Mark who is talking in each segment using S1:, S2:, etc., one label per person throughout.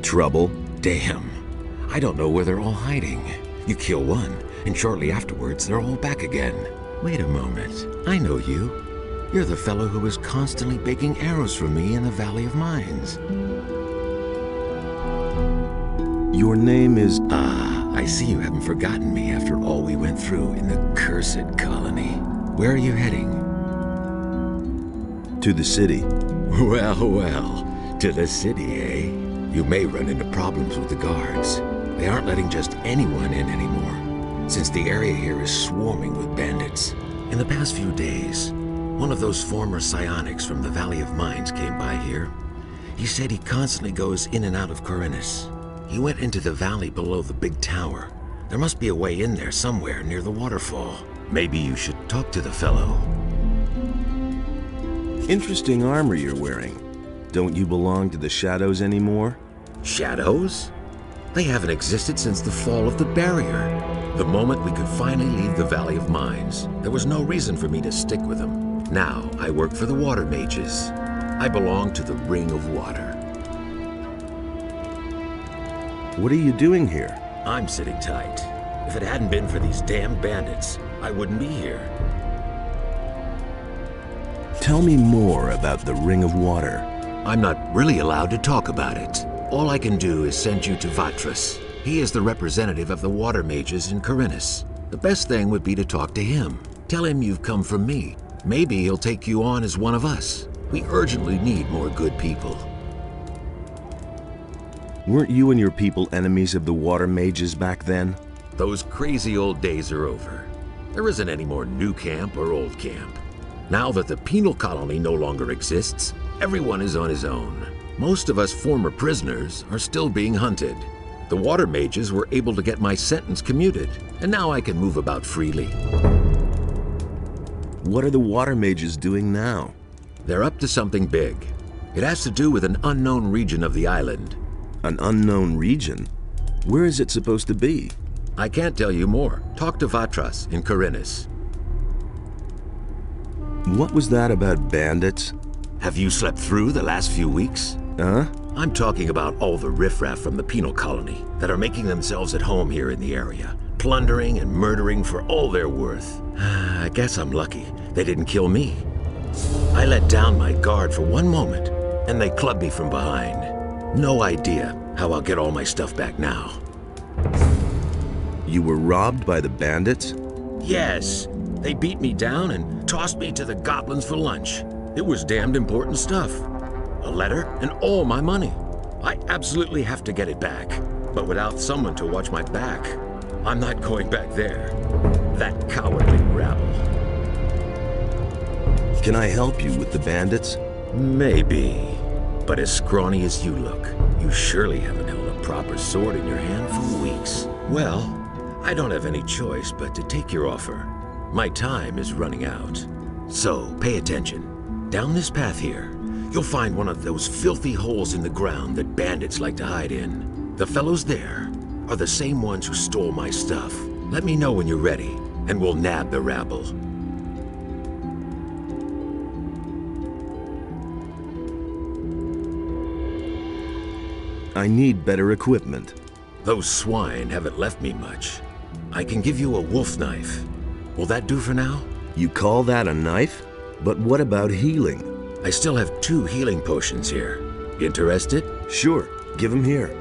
S1: trouble?
S2: Damn. I don't know where they're all hiding. You kill one, and shortly afterwards they're all back again. Wait a moment. I know you. You're the fellow who was constantly baking arrows for me in the Valley of Mines.
S1: Your name is...
S2: Ah, I see you haven't forgotten me after all we went through in the cursed colony. Where are you heading?
S1: To the city.
S2: Well, well. To the city, eh? You may run into problems with the guards. They aren't letting just anyone in anymore, since the area here is swarming with bandits. In the past few days, one of those former psionics from the Valley of Mines came by here. He said he constantly goes in and out of Corinus. He went into the valley below the big tower. There must be a way in there somewhere near the waterfall. Maybe you should talk to the fellow.
S1: Interesting armor you're wearing. Don't you belong to the Shadows anymore?
S2: Shadows? They haven't existed since the fall of the barrier. The moment we could finally leave the Valley of Mines, there was no reason for me to stick with them. Now I work for the Water Mages. I belong to the Ring of Water.
S1: What are you doing here?
S2: I'm sitting tight. If it hadn't been for these damn bandits, I wouldn't be here.
S1: Tell me more about the Ring of Water.
S2: I'm not really allowed to talk about it. All I can do is send you to Vatras. He is the representative of the Water Mages in Corinus. The best thing would be to talk to him. Tell him you've come from me. Maybe he'll take you on as one of us. We urgently need more good people.
S1: Weren't you and your people enemies of the Water Mages back then?
S2: Those crazy old days are over. There isn't any more new camp or old camp. Now that the penal colony no longer exists, everyone is on his own. Most of us former prisoners are still being hunted. The Water Mages were able to get my sentence commuted, and now I can move about freely.
S1: What are the Water Mages doing now?
S2: They're up to something big. It has to do with an unknown region of the island.
S1: An unknown region? Where is it supposed to be?
S2: I can't tell you more. Talk to Vatras in Corinus.
S1: What was that about bandits?
S2: Have you slept through the last few weeks?
S1: Huh?
S2: I'm talking about all the riffraff from the penal colony that are making themselves at home here in the area, plundering and murdering for all they're worth. I guess I'm lucky they didn't kill me. I let down my guard for one moment, and they clubbed me from behind. No idea how I'll get all my stuff back now.
S1: You were robbed by the bandits?
S2: Yes. They beat me down and tossed me to the goblins for lunch. It was damned important stuff. A letter and all my money. I absolutely have to get it back. But without someone to watch my back, I'm not going back there. That cowardly rabble.
S1: Can I help you with the bandits?
S2: Maybe. But as scrawny as you look, you surely haven't held a proper sword in your hand for weeks. Well, I don't have any choice but to take your offer. My time is running out. So, pay attention. Down this path here, you'll find one of those filthy holes in the ground that bandits like to hide in. The fellows there are the same ones who stole my stuff. Let me know when you're ready, and we'll nab the rabble.
S1: I need better equipment.
S2: Those swine haven't left me much. I can give you a wolf knife. Will that do for now?
S1: You call that a knife? But what about healing?
S2: I still have 2 healing potions here. Interested?
S1: Sure, give them here.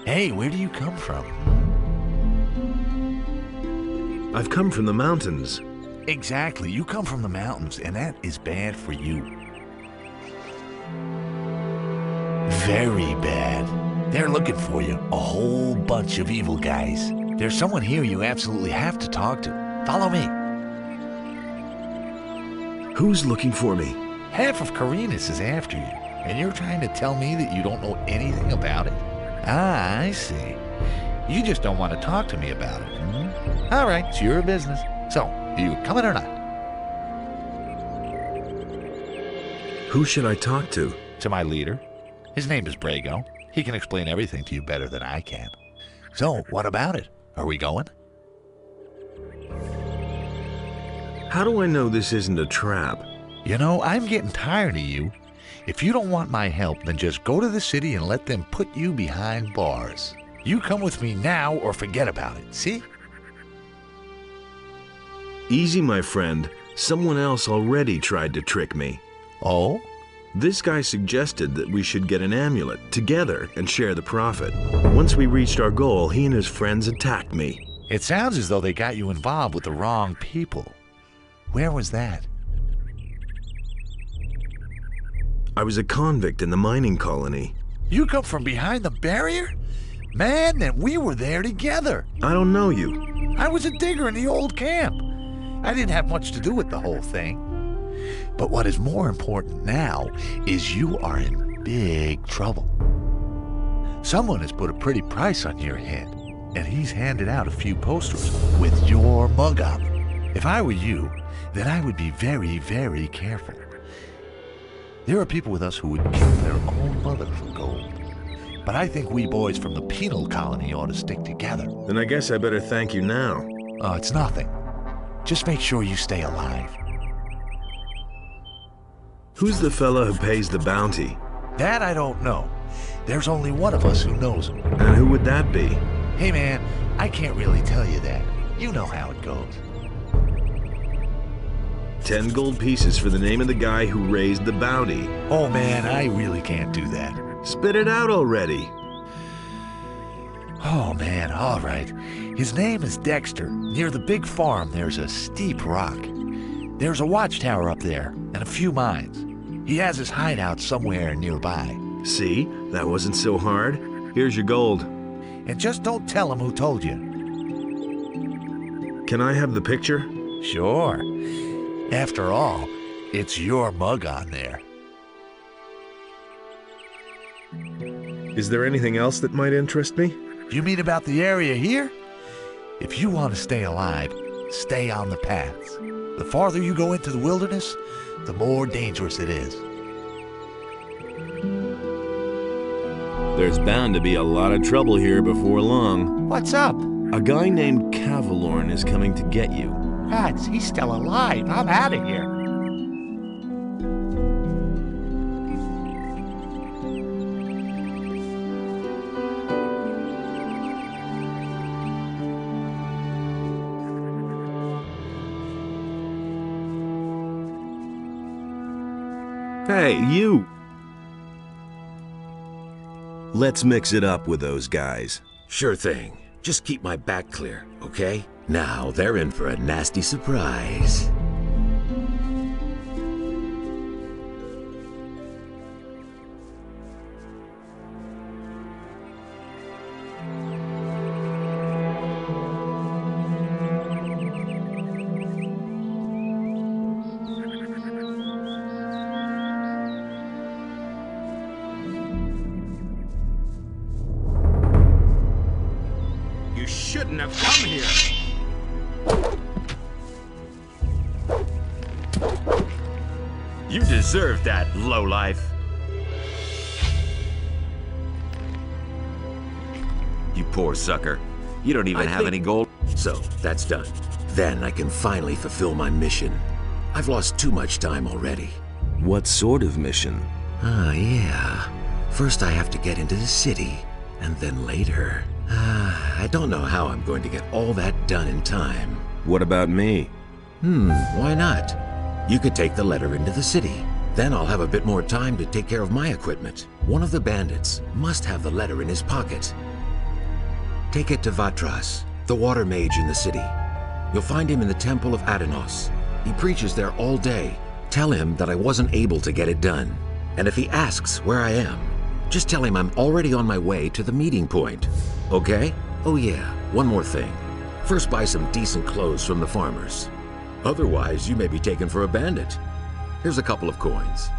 S3: Hey, where do you come from?
S1: I've come from the mountains.
S3: Exactly, you come from the mountains, and that is bad for you. Very bad. They're looking for you, a whole bunch of evil guys. There's someone here you absolutely have to talk to. Follow me.
S1: Who's looking for me?
S3: Half of Carinus is after you, and you're trying to tell me that you don't know anything about it? Ah, I see. You just don't want to talk to me about it, hmm? All right, it's your business. So, are you coming or not?
S1: Who should I talk to?
S3: To my leader. His name is Brago. He can explain everything to you better than I can. So, what about it? Are we going?
S1: How do I know this isn't a trap?
S3: You know, I'm getting tired of you. If you don't want my help, then just go to the city and let them put you behind bars. You come with me now or forget about it, see?
S1: Easy, my friend. Someone else already tried to trick me.
S3: Oh?
S1: This guy suggested that we should get an amulet together and share the profit. Once we reached our goal, he and his friends attacked me.
S3: It sounds as though they got you involved with the wrong people. Where was that?
S1: I was a convict in the mining colony.
S3: You come from behind the barrier? Man, then we were there together.
S1: I don't know you.
S3: I was a digger in the old camp. I didn't have much to do with the whole thing. But what is more important now is you are in big trouble. Someone has put a pretty price on your head, and he's handed out a few posters with your mug on them. If I were you, then I would be very, very careful. There are people with us who would kill their own mother for gold. But I think we boys from the penal colony ought to stick together.
S1: Then I guess I better thank you now.
S3: Oh, it's nothing. Just make sure you stay alive.
S1: Who's the fella who pays the bounty?
S3: That I don't know. There's only one of us who knows him.
S1: And who would that be?
S3: Hey man, I can't really tell you that. You know how it goes.
S1: 10 gold pieces for the name of the guy who raised the bounty.
S3: Oh man, I really can't do that.
S1: Spit it out already.
S3: Oh man, all right. His name is Dexter. Near the big farm, there's a steep rock. There's a watchtower up there, and a few mines. He has his hideout somewhere nearby.
S1: See? That wasn't so hard. Here's your gold.
S3: And just don't tell him who told you.
S1: Can I have the picture?
S3: Sure. After all, it's your mug on there.
S1: Is there anything else that might interest me?
S3: You mean about the area here? If you want to stay alive, stay on the paths. The farther you go into the wilderness, the more dangerous it is.
S1: There's bound to be a lot of trouble here before long.
S3: What's up?
S1: A guy named Cavalorn is coming to get you.
S3: Gods, he's still alive. I'm out of here.
S1: Hey, you! Let's mix it up with those guys.
S2: Sure thing. Just keep my back clear, okay? Now they're in for a nasty surprise.
S4: You shouldn't have come here. You deserve that, lowlife. You poor sucker. You don't even have any gold.
S2: So, that's done. Then I can finally fulfill my mission. I've lost too much time already.
S1: What sort of mission?
S2: Ah, yeah. First I have to get into the city, and then later... I don't know how I'm going to get all that done in time.
S1: What about me?
S2: Why not? You could take the letter into the city. Then I'll have a bit more time to take care of my equipment. One of the bandits must have the letter in his pocket. Take it to Vatras, the water mage in the city. You'll find him in the temple of Adanos. He preaches there all day. Tell him that I wasn't able to get it done. And if he asks where I am, Just tell him I'm already on my way to the meeting point, okay? Oh yeah, one more thing. First buy some decent clothes from the farmers. Otherwise, you may be taken for a bandit. Here's a couple of coins.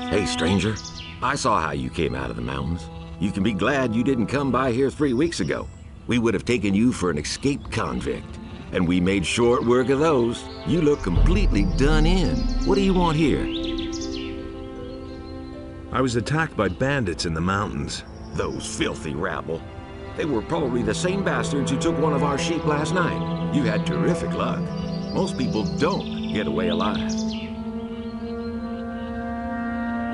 S2: Hey, stranger. I saw how you came out of the mountains. You can be glad you didn't come by here 3 weeks ago. We would have taken you for an escaped convict. And we made short work of those. You look completely done in. What do you want here?
S1: I was attacked by bandits in the mountains.
S2: Those filthy rabble. They were probably the same bastards who took one of our sheep last night. You had terrific luck. Most people don't get away alive.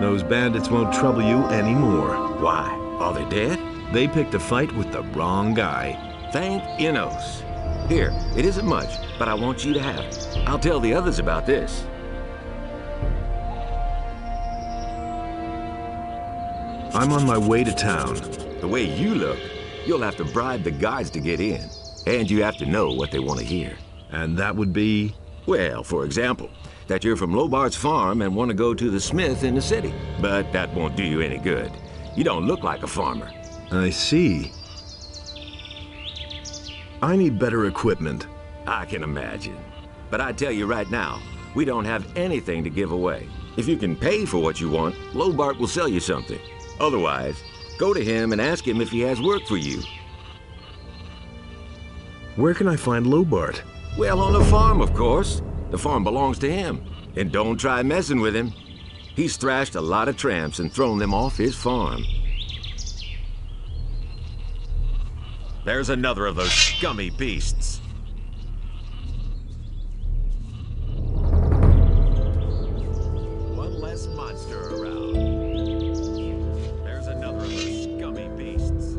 S1: Those bandits won't trouble you anymore.
S2: Why? Are they dead?
S1: They picked a fight with the wrong guy.
S2: Thank Innos. Here, it isn't much, but I want you to have it. I'll tell the others about this.
S1: I'm on my way to town.
S2: The way you look, you'll have to bribe the guards to get in. And you have to know what they want to hear.
S1: And that would be?
S2: Well, for example, that you're from Lobart's farm and want to go to the smith in the city. But that won't do you any good. You don't look like a farmer.
S1: I see. I need better equipment.
S2: I can imagine. But I tell you right now, we don't have anything to give away. If you can pay for what you want, Lobart will sell you something. Otherwise, go to him and ask him if he has work for you.
S1: Where can I find Lobart?
S2: Well, on the farm, of course. The farm belongs to him. And don't try messing with him. He's thrashed a lot of tramps and thrown them off his farm. There's another of those scummy beasts. One less monster around. There's another of those scummy beasts.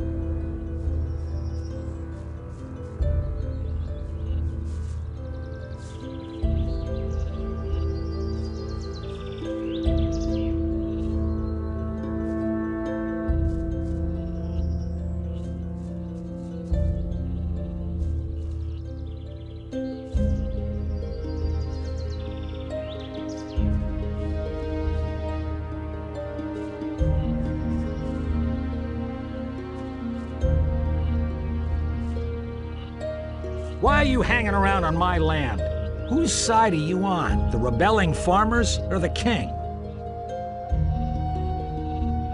S5: Why are you hanging around on my land? Whose side are you on? The rebelling farmers or the king?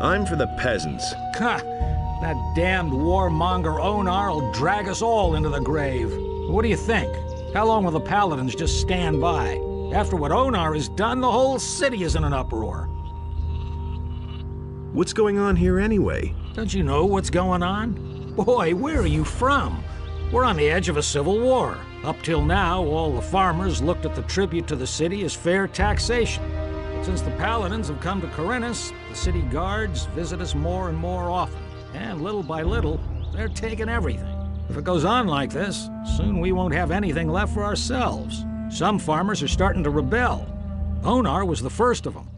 S1: I'm for the peasants.
S5: Ha! That damned warmonger Onar will drag us all into the grave. What do you think? How long will the paladins just stand by? After what Onar has done, the whole city is in an uproar.
S1: What's going on here anyway?
S5: Don't you know what's going on? Boy, where are you from? We're on the edge of a civil war. Up till now, all the farmers looked at the tribute to the city as fair taxation. But since the paladins have come to Corinthus, the city guards visit us more and more often. And little by little, they're taking everything. If it goes on like this, soon we won't have anything left for ourselves. Some farmers are starting to rebel. Onar was the first of them.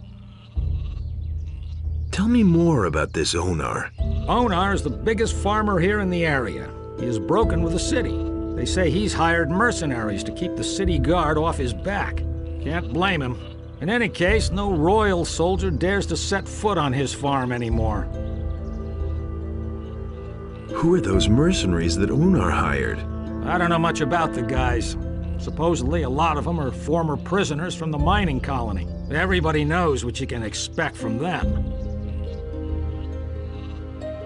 S1: Tell me more about this Onar.
S5: Onar is the biggest farmer here in the area. He is broken with the city. They say he's hired mercenaries to keep the city guard off his back. Can't blame him. In any case, no royal soldier dares to set foot on his farm anymore.
S1: Who are those mercenaries that Unar hired?
S5: I don't know much about the guys. Supposedly, a lot of them are former prisoners from the mining colony. Everybody knows what you can expect from them.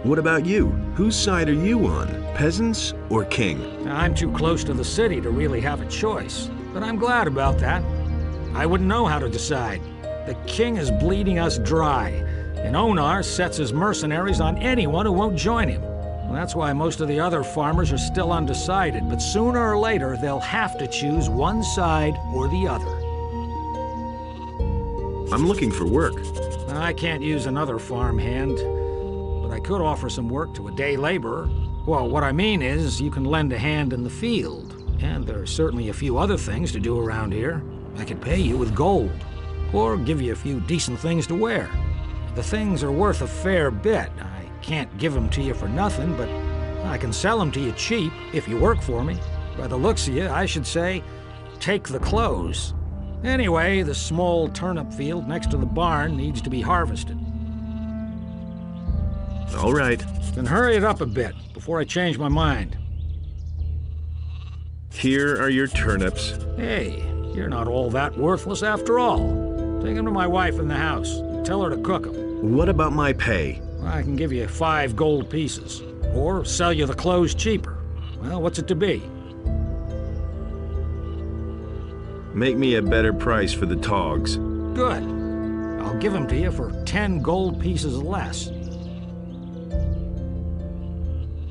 S1: What about you? Whose side are you on? Peasants or king?
S5: I'm too close to the city to really have a choice, but I'm glad about that. I wouldn't know how to decide. The king is bleeding us dry, and Onar sets his mercenaries on anyone who won't join him. Well, that's why most of the other farmers are still undecided, but sooner or later they'll have to choose one side or the other.
S1: I'm looking for work.
S5: I can't use another farmhand, but I could offer some work to a day laborer. Well, what I mean is, you can lend a hand in the field, and there are certainly a few other things to do around here. I could pay you with gold, or give you a few decent things to wear. The things are worth a fair bit. I can't give them to you for nothing, but I can sell them to you cheap if you work for me. By the looks of you, I should say, take the clothes. Anyway, the small turnip field next to the barn needs to be harvested.
S1: All right.
S5: Then hurry it up a bit before I change my mind.
S1: Here are your turnips.
S5: Hey, you're not all that worthless after all. Take them to my wife in the house. Tell her to cook them.
S1: What about my pay?
S5: I can give you 5 gold pieces, or sell you the clothes cheaper. Well, what's it to be?
S1: Make me a better price for the togs.
S5: Good. I'll give them to you for 10 gold pieces less.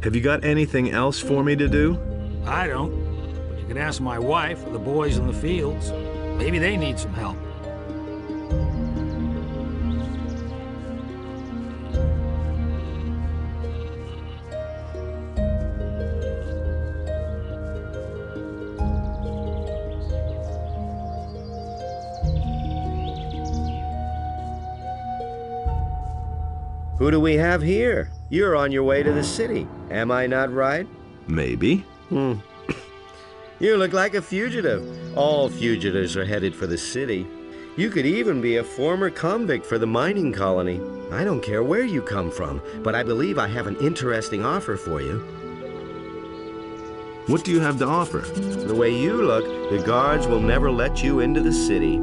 S1: Have you got anything else for me to do?
S5: I don't, but you can ask my wife or the boys in the fields. Maybe they need some help.
S6: Who do we have here? You're on your way to the city. Am I not right?
S1: Maybe.
S6: You look like a fugitive. All fugitives are headed for the city. You could even be a former convict for the mining colony. I don't care where you come from, but I believe I have an interesting offer for you.
S1: What do you have to offer?
S6: The way you look, the guards will never let you into the city.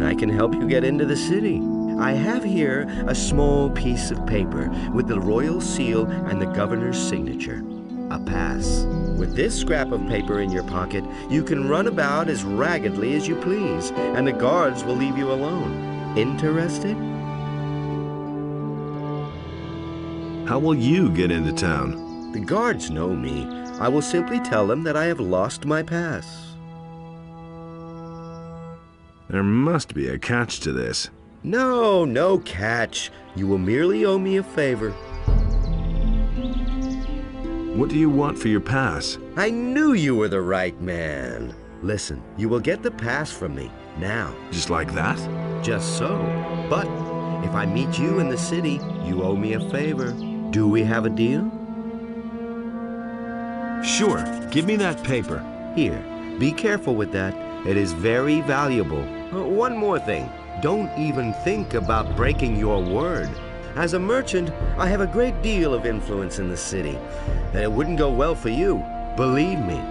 S6: I can help you get into the city. I have here a small piece of paper with the royal seal and the governor's signature. A pass. With this scrap of paper in your pocket, you can run about as raggedly as you please, and the guards will leave you alone. Interested?
S1: How will you get into town?
S6: The guards know me. I will simply tell them that I have lost my pass.
S1: There must be a catch to this.
S6: No, no catch. You will merely owe me a favor.
S1: What do you want for your pass?
S6: I knew you were the right man. Listen, you will get the pass from me, now.
S1: Just like that?
S6: Just so. But if I meet you in the city, you owe me a favor. Do we have a deal?
S1: Sure. Give me that paper.
S6: Here, be careful with that. It is very valuable. One more thing. Don't even think about breaking your word. As a merchant, I have a great deal of influence in the city, and it wouldn't go well for you, believe me.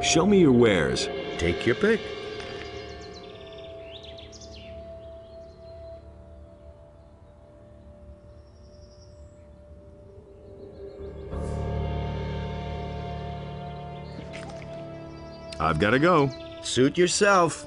S1: Show me your wares.
S6: Take your pick.
S1: I've got to go.
S6: Suit yourself.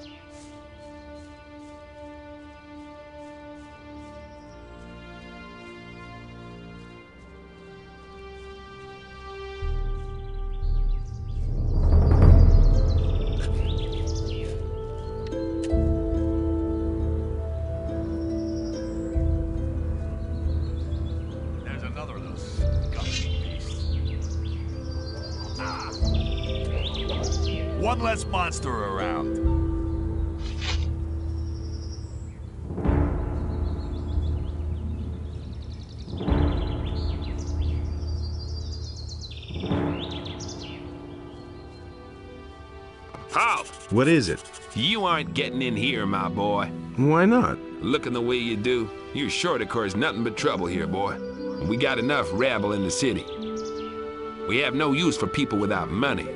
S7: One less monster around.
S8: Halt!
S1: What is it?
S8: You aren't getting in here, my boy.
S1: Why not?
S8: Looking the way you do, you're sure to cause nothing but trouble here, boy. We got enough rabble in the city. We have no use for people without money.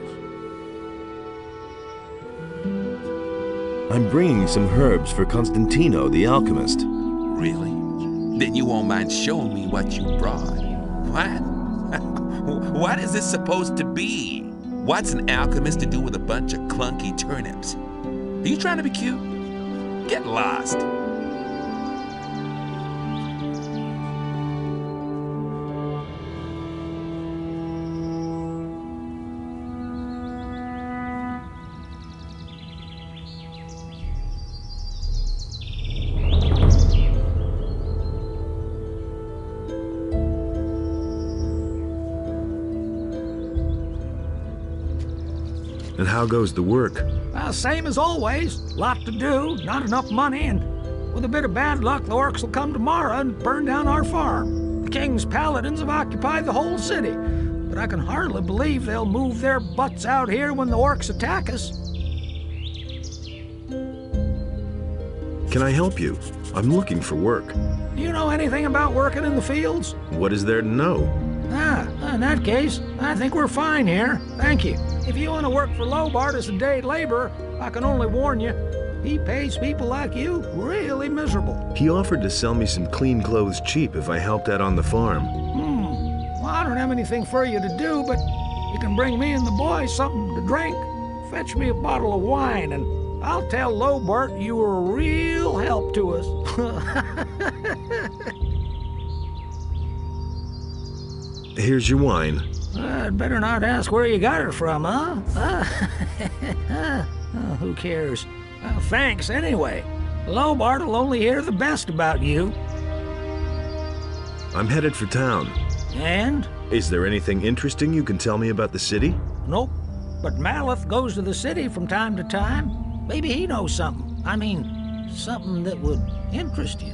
S1: I'm bringing some herbs for Constantino, the alchemist.
S9: Really? Then you won't mind showing me what you brought. What? What is this supposed to be? What's an alchemist to do with a bunch of clunky turnips? Are you trying to be cute? Get lost.
S1: And how goes the work?
S5: Same as always. Lot to do, not enough money, and with a bit of bad luck, the orcs will come tomorrow and burn down our farm. The king's paladins have occupied the whole city, but I can hardly believe they'll move their butts out here when the orcs attack us.
S1: Can I help you? I'm looking for work.
S5: Do you know anything about working in the fields?
S1: What is there to know?
S5: In that case, I think we're fine here. Thank you. If you want to work for Lobart as a day laborer, I can only warn you, he pays people like you really miserable.
S1: He offered to sell me some clean clothes cheap if I helped out on the farm.
S5: Well, I don't have anything for you to do, but you can bring me and the boys something to drink. Fetch me a bottle of wine, and I'll tell Lobart you were a real help to us.
S1: Here's your wine.
S5: I'd better not ask where you got her from, huh? Who cares? Thanks anyway. Lobart will only hear the best about you.
S1: I'm headed for town.
S5: And?
S1: Is there anything interesting you can tell me about the city?
S5: Nope. But Maleth goes to the city from time to time. Maybe he knows something. I mean, something that would interest you.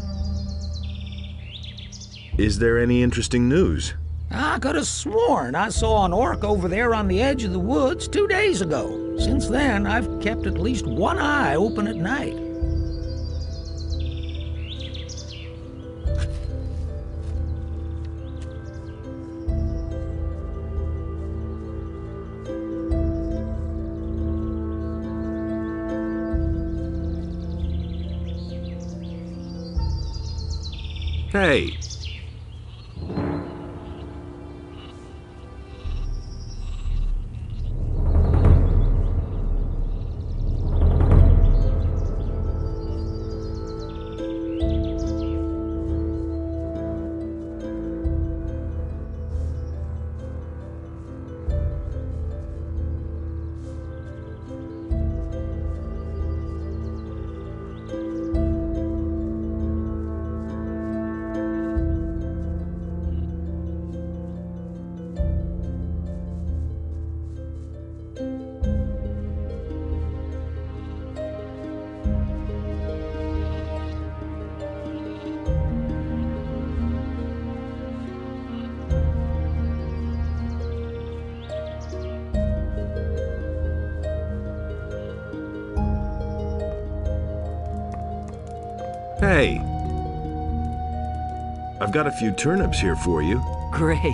S1: Is there any interesting news?
S5: I could have sworn I saw an orc over there on the edge of the woods 2 days ago. Since then, I've kept at least one eye open at night.
S1: Hey! Hey! I've got a few turnips here for you.
S10: Great.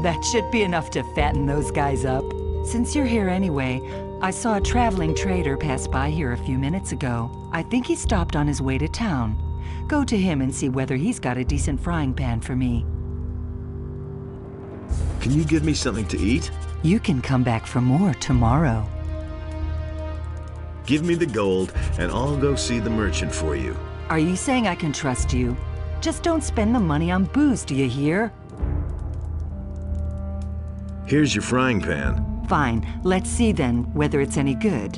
S10: That should be enough to fatten those guys up. Since you're here anyway, I saw a traveling trader pass by here a few minutes ago. I think he stopped on his way to town. Go to him and see whether he's got a decent frying pan for me.
S1: Can you give me something to eat?
S10: You can come back for more tomorrow.
S1: Give me the gold, and I'll go see the merchant for you.
S10: Are you saying I can trust you? Just don't spend the money on booze, do you hear?
S1: Here's your frying pan.
S10: Fine. Let's see then whether it's any good.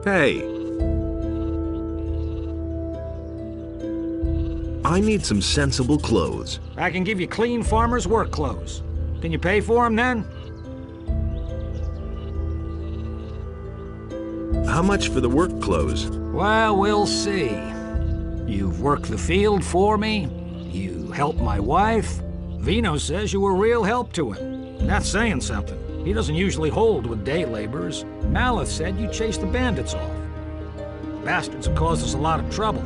S1: Hey! I need some sensible clothes.
S5: I can give you clean farmer's work clothes. Can you pay for them then?
S1: How much for the work clothes?
S5: Well, we'll see. You've worked the field for me. You helped my wife. Vino says you were real help to him. And that's saying something. He doesn't usually hold with day laborers. Maleth said you chased the bandits off. Bastards have caused us a lot of trouble.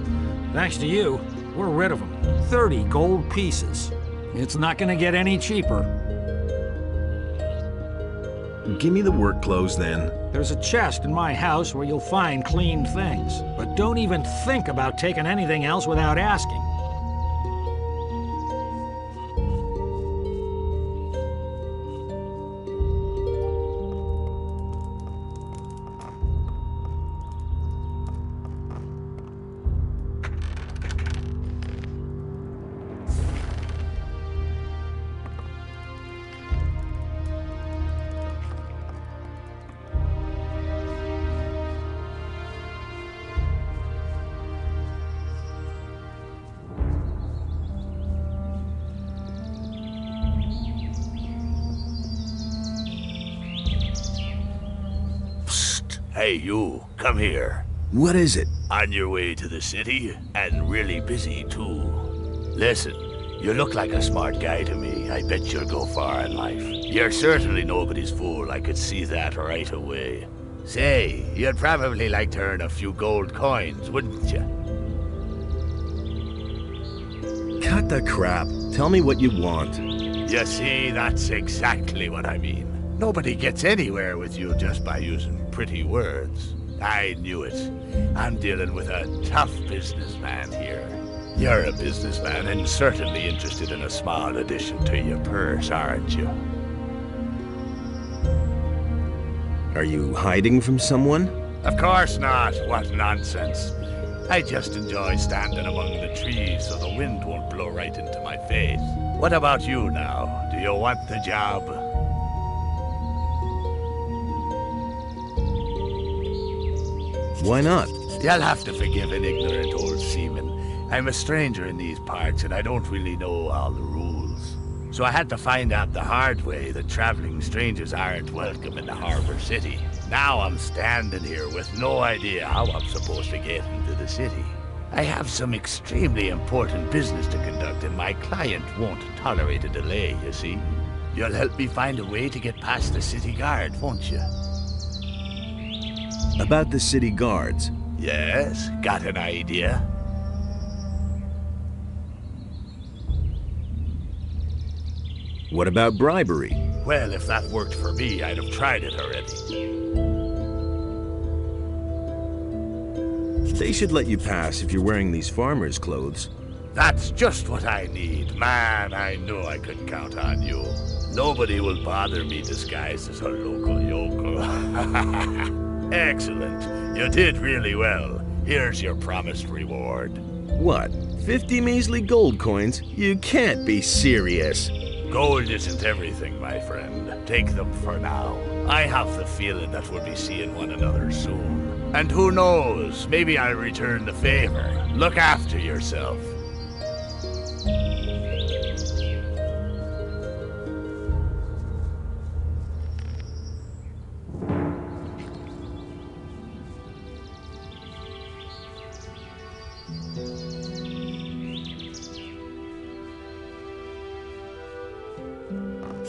S5: Thanks to you, we're rid of them. 30 gold pieces. It's not gonna get any cheaper.
S1: Give me the work clothes then.
S5: There's a chest in my house where you'll find clean things. But don't even think about taking anything else without asking.
S7: Hey, you, come here.
S1: What is it?
S7: On your way to the city, and really busy, too. Listen, you look like a smart guy to me. I bet you'll go far in life. You're certainly nobody's fool, I could see that right away. Say, you'd probably like to earn a few gold coins, wouldn't you?
S1: Cut the crap. Tell me what you want.
S7: You see, that's exactly what I mean. Nobody gets anywhere with you just by using pretty words. I knew it. I'm dealing with a tough businessman here. You're a businessman and certainly interested in a small addition to your purse, aren't you?
S1: Are you hiding from someone?
S7: Of course not. What nonsense. I just enjoy standing among the trees so the wind won't blow right into my face. What about you now? Do you want the job?
S1: Why not?
S7: You'll have to forgive an ignorant old seaman. I'm a stranger in these parts and I don't really know all the rules. So I had to find out the hard way that traveling strangers aren't welcome in the harbor city. Now I'm standing here with no idea how I'm supposed to get into the city. I have some extremely important business to conduct and my client won't tolerate a delay, you see. You'll help me find a way to get past the city guard, won't you?
S1: About the city guards.
S7: Yes, got an idea?
S1: What about bribery?
S7: Well, if that worked for me, I'd have tried it already.
S1: They should let you pass if you're wearing these farmer's clothes.
S7: That's just what I need. Man, I knew I could count on you. Nobody will bother me disguised as a local yokel. Excellent. You did really well. Here's your promised reward.
S1: What? 50 measly gold coins? You can't be serious.
S7: Gold isn't everything, my friend. Take them for now. I have the feeling that we'll be seeing one another soon. And who knows, maybe I'll return the favor. Look after yourself.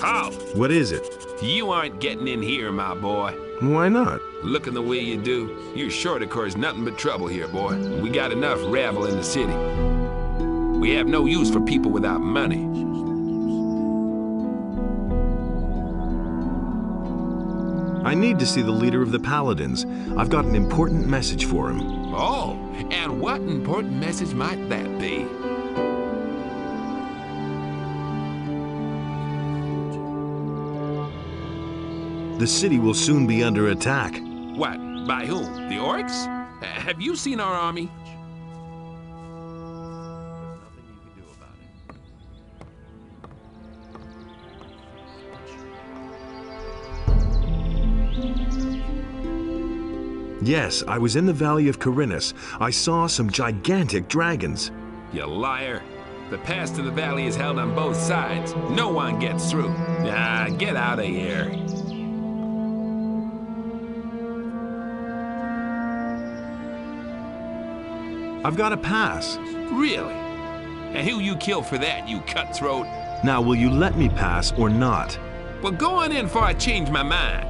S8: How?
S1: What is it?
S8: You aren't getting in here, my boy.
S1: Why not?
S8: Looking the way you do, you're sure to cause nothing but trouble here, boy. We got enough rabble in the city. We have no use for people without money.
S1: I need to see the leader of the Paladins. I've got an important message for him.
S8: Oh, and what important message might that be?
S1: The city will soon be under attack.
S8: What? By whom? The orcs? Have you seen our army?
S1: Yes, I was in the Valley of Corinus. I saw some gigantic dragons.
S8: You liar. The pass to the valley is held on both sides. No one gets through. Ah, get out of here.
S1: I've got a pass.
S8: Really? And who you kill for that, you cutthroat?
S1: Now, will you let me pass or not?
S8: Well, go on in before I change my mind.